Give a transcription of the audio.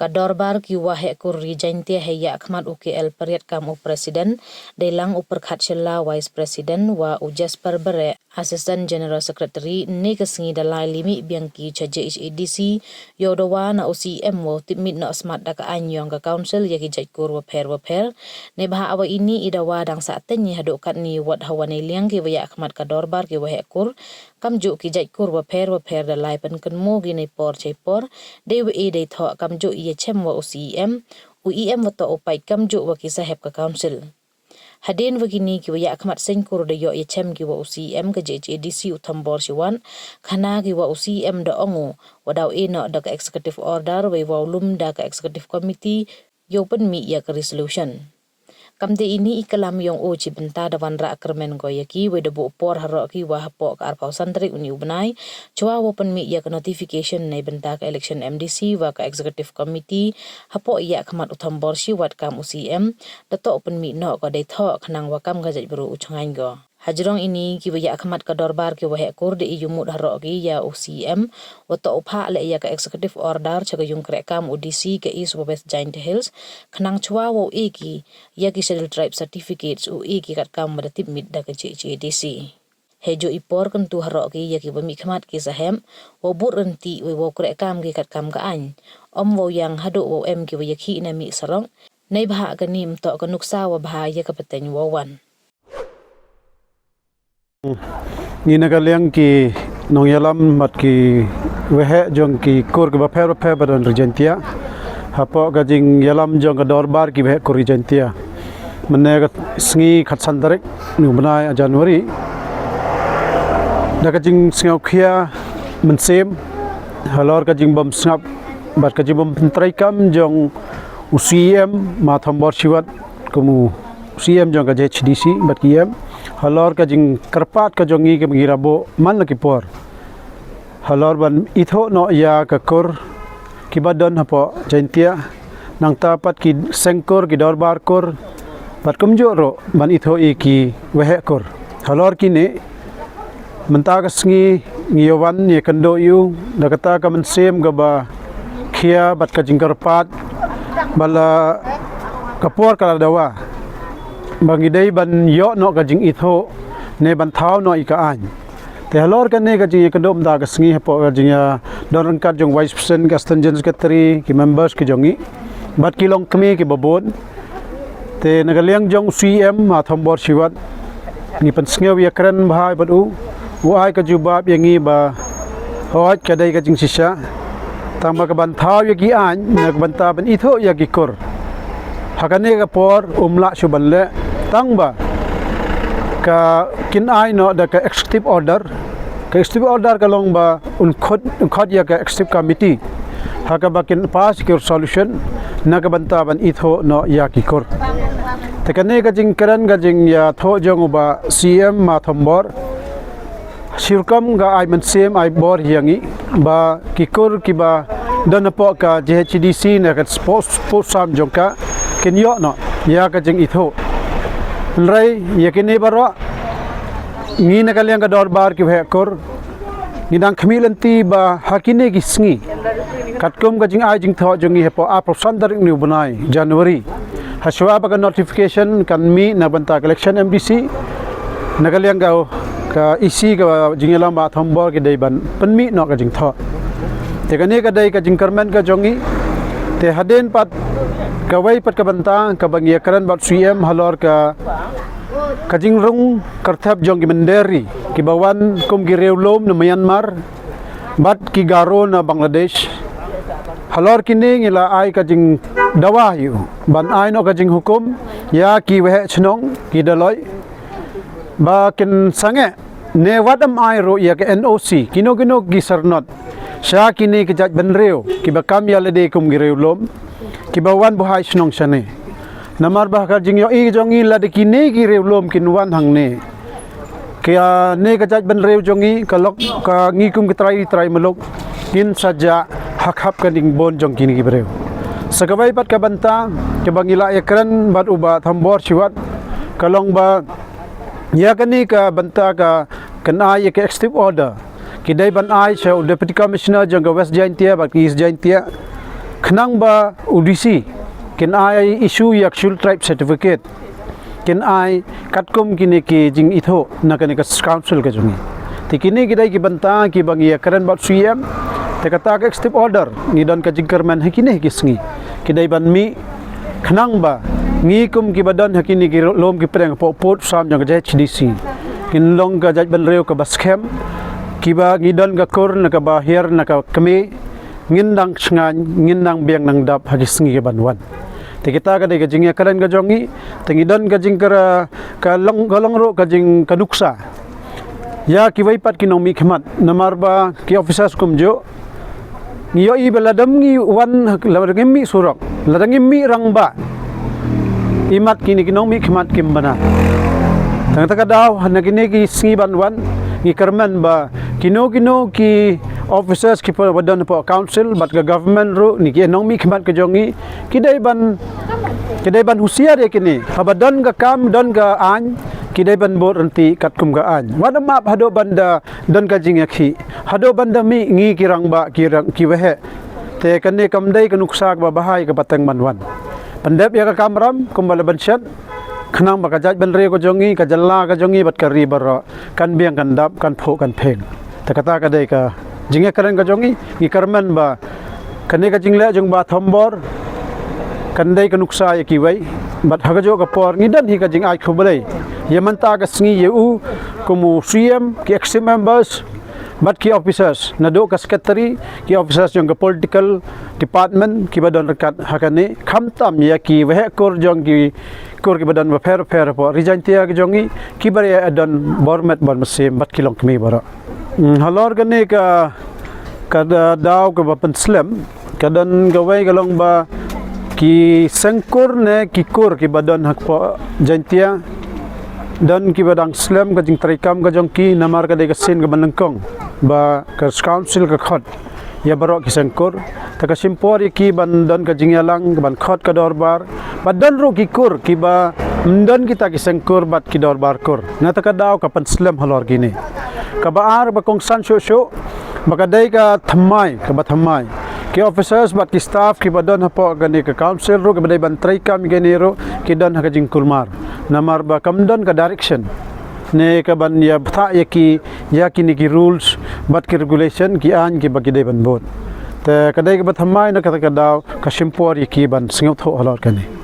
ka Dorbar ki Waheh kurri Jaiñtia heya akmat UKL periat kamu presiden delang uperkhat shela vice president wa ujas perbere assistant general secretary ni kesengi dalai limi biangki chaje HADC yodowa na CEM wo tipmit na smart daka anyong ka council yaki jaikur wa pher ne bah awa ini idawa dang saten ni hadokat ni wat hawane liang ki waya akmat ka Dorbar ki Waheh kur kamju ki jaikur wa pher dalai pen kenmo gi nei por chepor dewe de tho kamju ye chem wa CEM UEM wa to opai kamju wa ki saheb ka council hadin begini ki waya akmat sengkur de yo ye chem ki wa CEM ke JHADC utambor siwan khana ki wa CEM da ongo wadaw ina da ka executive order we volume da ka executive committee yo pynmih ya ka resolution kamde ini ikalam yong o chibenta da wanra akramen go yaki we de bo por haro ki wa hapo ka arpau santri uni ubnai chwa wo pynmih ya ka notification nei benta ka election MDC wa ka executive committee hapo ya akmat utambor si wat kam CEM da to pynmih no ko dei tho khnang wa kam ga jai bru uchangai go hajrong ini ki waya akmat ka Dorbar ki Waheh kur de yumut haro ki ya CEM wa to upha le ya ka executive order chaga yung krek kam UDC ke East West Jaiñtia Hills khnang chwa wo ki ya ki schedule tribe certificates ki kat kam da tipmit da ka JHADC hejo ipor kan tu haro ki ya ki bami khmat ki sahem wo bur renti we wo krek kam ki kat kam ka an wo yang hado wo ki waya khi na mi sarong nei bha ka nim to ka nuksa wa bha ya ka pateng wo wan ni nagaliang ki nong yalam mat ki Waheh jong ki kur ke bapher badan Jaiñtia hapo gajing yalam jong ka Dorbar ki Waheh kur Jaiñtia mene sngi khat sandarek nu banai Januari da gajing sngaw khia mensem halor gajing bom snap bat gajing bom pentrai kam jong CEM ma thambor siwat kumu CEM jong ka HDC bat kiem halor ka jing karpat ka jongi ke mengirabo man laki por halor ban itho no ya ka kur ki badon hapo Jaiñtia nang tapat ki sengkur ki Dorbar kur bat kumjo ro ban itho ki Waheh kur halor ki ne menta ka sngi ngiyawan ye kando yu da kata ka mensem ga ba khia bat ka jing karpat bala kapor kala dawa bangidai ban yo no ka jing itho ne ban thau no ika an te halor ka ne ka jing kadom da ka sngi hapo ka jing ya don kat jong vice president ka assistant secretary ki members ki jongi bat ki long kmi ki babon te nagaliang jong CEM ma thambor siwat ni pan sngew ya kran bhai badu ai ka jubab yangi ba hoj ka dai ka jing sisa tamba ka ban thau ya ki an nak ban ta ban itho ya ki kur hakane ka por umla subanle tangba ka kin ai no da ka executive order ka long ba unkhot ya ka executive committee haka ba kin pass ki solution na ka banta ban itho no ya ki kur te kane ka jing karan ga jing ya tho jong ba CEM ma thambor sirkam ga ai man sem ai bor hiangi ba ki kur ki ba dan po ka JHDC na ka post sam jong ka kin yo no ya ka jing itho rai yakini baro ngi nakaliang ka Dorbar ki Waheh kur ngidang khmilanti ba hakine ki sngi katkum ka jing ai jing tho jongi hepo a prosandar ni bunai January haswa ba ka notification kan mi na banta election MDC nakaliang ka isi ka jingelam ba thambor ki dei ban pynmih no ka jing tho te kane ka dei ka jing karmen ka jongi te haden pat kawai pat ka banta ka bangia karan bat CEM halor ka kajing rung karthap jong ki menderi ki bawan kum ki reulom na Myanmar bat ki garo na Bangladesh halor kini ngila ai kajing dawa yu ban ai no kajing hukum ya ki Waheh chnong ki daloi ba kin sange ne wadam ai ro ya ke NOC kino ki sarnot sha kini ki jaj benreu ki bakam ya lede kum ki reulom kibawan buhai snong sane namar bah ka jing yo i jongi la de kine ki reulom kinwan hang ne kya ne ka jaj ban reu jongi kalok ka ngi kum ki trai melok kin saja hak hap ka ding bon jong kini ki breu sakawai pat ka banta ke bangila ekran bat uba thambor siwat kalong ba ya kani ka banta ka kana ye ka executive order kidai ban ai so deputy commissioner jong West Jaiñtia ba East Jaiñtia khnang ba UDC kin ai issue yak shul tribe certificate kin ai katkom kini ki jing itho na kani ka council ka jungi tikini gidai ki banta ki bangi karen ba CEM te kata ka step order ni don ka jingkerman hakini kisngi kidai ban mi khnang ba ngi kum ki badan hakini ki lom ki preng po pot sam jang ka HDC kin long ka jaj ban reu ka baskem ki ba ngi don ka kor na ka ba her na ka kami ngindang sngan ngindang biang nang dap hagisngi ke banwan te kita ka dai ka jingya karen ka jongi tengi don ka jingkara ka long ro ka jing kaduksa ya ki waipat ki nomi khmat namarba ki officers kumjo ngiyo i beladam ngi wan ladang mi surok ladang mi rangba imat kini ki nomi khmat kim bana tang taka daw hanagini ki sngi banwan ngi karman ba kino ki officers ki badan po council bat ga government ro ni ki nomi khmat ka jongi kidai ban husiar ya kini habadan ga kam don ga an kidai ban bor anti katkum ga an wada map hado banda don ka jing yakhi hado banda mi ngi kirang ba ki Waheh te kanne kamdai kanuksak ba bahai ka patang manwan pandep ya ka kamram kumbala banshat khnang ba ka jaj ban re ko jongi ka jalla ka jongi bat ka ri bar kan biang kan dap kan pho kan pheng ta kata ka dai ka jinge karen ka jongi ngi karman ba kanne ka jingle jong ba thombor kandai ka nuksa ya ki wai bat hagajo ka por ngi dan hi ka jing ai khobalai yamanta ka sngi yu kumu CEM ki ex members bat ki officers nado ka secretary ki officers jong ka political department ki badan rekat hakane khamtam ya ki Waheh kor jong ki badan ba fer po Jaiñtia ki jongi ki bare adan bormet bon mesim bat kilong kmi bara halor gane ka daw ka ba penslam kadan gawai galong ba ki sengkur ne ki kur ki badan hak po Jaiñtia dan ki badang slam ka jing trikam ka jong ki namar ka de ka sin ka banangkong ba ka council ka khot ya baro ki sengkur ta ka simpor ki ban don ka jing yalang ban khot ka Dorbar badan ro ki kur ki ba don kita ki sengkur bat ki Dorbar kur na ta ka daw ka pan slam halor gini ka baar ba kong san sho ba ka dai ka thammai ki officers bat ki staff ki badon hapo gani ka council ro ka badai ban trikam gani ro ki don ha ka jing kulmar namar ba kamdon ka direction ne ka ban ya tha ya ki ni ki rules bat ki regulation ki an ki bagi dai ban bot te kadai ka bathamai na ka daw ka simpor ya ki ban singau tho halor kani